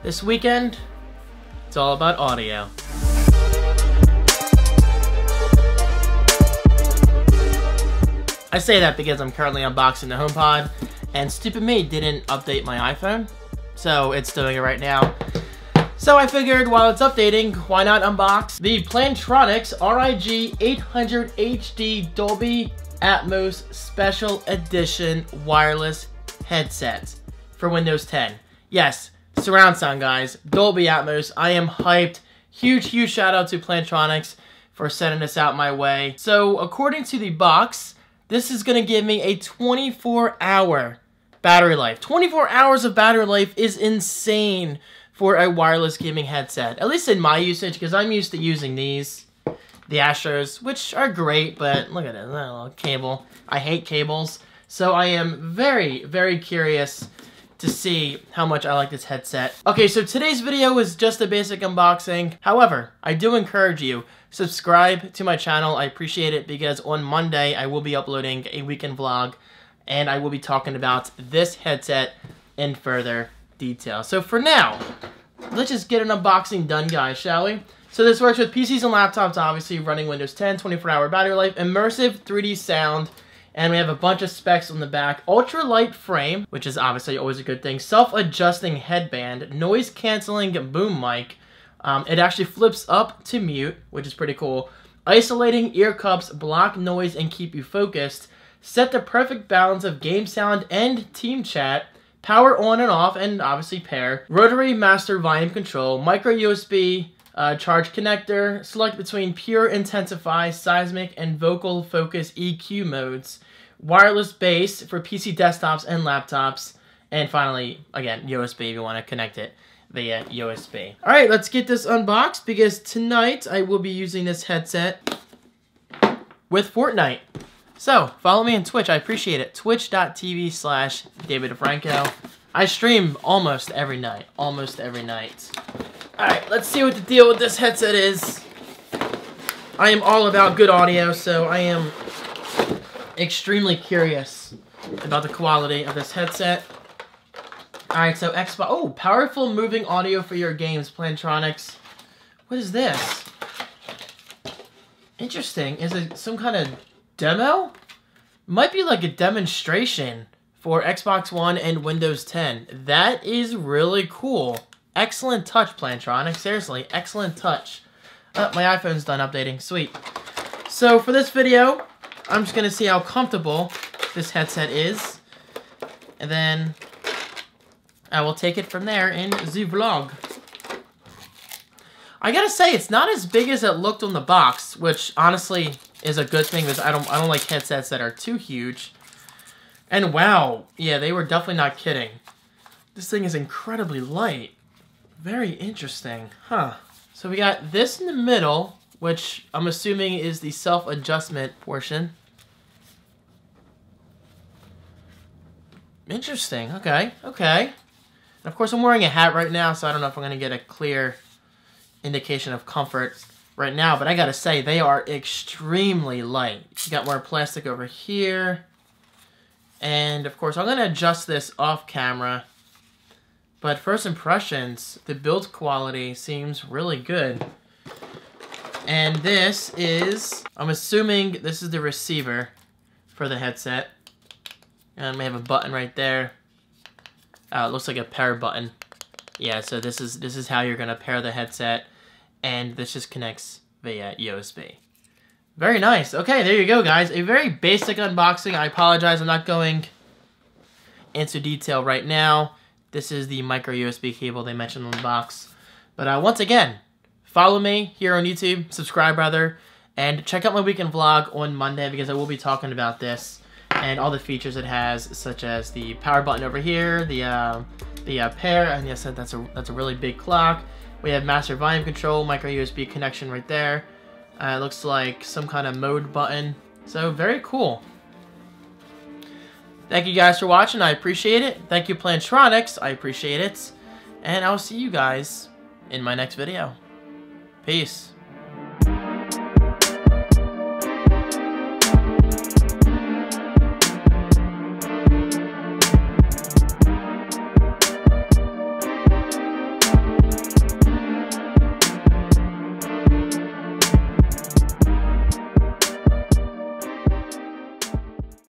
This weekend, it's all about audio. I say that because I'm currently unboxing the HomePod, and stupid me didn't update my iPhone, so it's doing it right now. So I figured while it's updating, why not unbox the Plantronics RIG800 HD Dolby Atmos Special Edition wireless headset for Windows 10. Yes, surround sound, guys. Dolby Atmos. I am hyped. Huge shout out to Plantronics for sending this out my way. So according to the box, this is going to give me a 24-hour battery life. 24 hours of battery life is insane for a wireless gaming headset. At least in my usage, because I'm used to using these. The Astros, which are great, but look at it, that little cable. I hate cables. So I am very curious to see how much I like this headset. Okay, so today's video is just a basic unboxing. However, I do encourage you, subscribe to my channel. I appreciate it because on Monday, I will be uploading a weekend vlog and I will be talking about this headset in further detail. So for now, let's just get an unboxing done, guys, shall we? So this works with PCs and laptops, obviously running Windows 10, 24-hour battery life, immersive 3D sound, and we have a bunch of specs on the back. Ultra-light frame, which is obviously always a good thing. Self-adjusting headband, noise-canceling boom mic. It actually flips up to mute, which is pretty cool. Isolating ear cups, block noise, and keep you focused. Set the perfect balance of game sound and team chat. Power on and off, and obviously pair. Rotary master volume control. Micro USB charge connector. Select between pure intensify, seismic, and vocal focus EQ modes. Wireless bass for PC desktops and laptops. And finally, again, USB if you want to connect it via USB. Alright, let's get this unboxed because tonight I will be using this headset with Fortnite. So, follow me on Twitch. I appreciate it. Twitch.tv/DavidFranco. I stream almost every night. Almost every night. Alright, let's see what the deal with this headset is. I am all about good audio, so I am extremely curious about the quality of this headset. Alright, so Xbox. Oh, powerful moving audio for your games, Plantronics. What is this? Interesting. Is it some kind of demo? Might be like a demonstration for Xbox One and Windows 10. That is really cool. Excellent touch, Plantronics. Seriously, excellent touch. My iPhone's done updating. Sweet. So for this video, I'm just going to see how comfortable this headset is. And then I will take it from there in the vlog. I gotta say, it's not as big as it looked on the box, which honestly is a good thing because I don't like headsets that are too huge. And wow, yeah, they were definitely not kidding. This thing is incredibly light. Very interesting, huh? So we got this in the middle, which I'm assuming is the self-adjustment portion. Interesting, okay. And of course, I'm wearing a hat right now, so I don't know if I'm gonna get a clear indication of comfort right now, but I gotta say, they are extremely light. You got more plastic over here. And of course, I'm gonna adjust this off camera. But first impressions, the build quality seems really good. And this is, I'm assuming this is the receiver for the headset. And we have a button right there. It looks like a pair button. Yeah, so this is how you're gonna pair the headset, and this just connects via USB. Very nice. Okay, there you go, guys. A very basic unboxing. I apologize, I'm not going into detail right now. This is the micro USB cable they mentioned on the box. But once again, follow me here on YouTube, subscribe rather, and check out my weekend vlog on Monday because I will be talking about this and all the features it has, such as the power button over here, the pair, and yes, that's a really big clock. We have master volume control, micro USB connection right there. It looks like some kind of mode button. So very cool. Thank you guys for watching. I appreciate it. Thank you, Plantronics. I appreciate it. And I'll see you guys in my next video. Peace.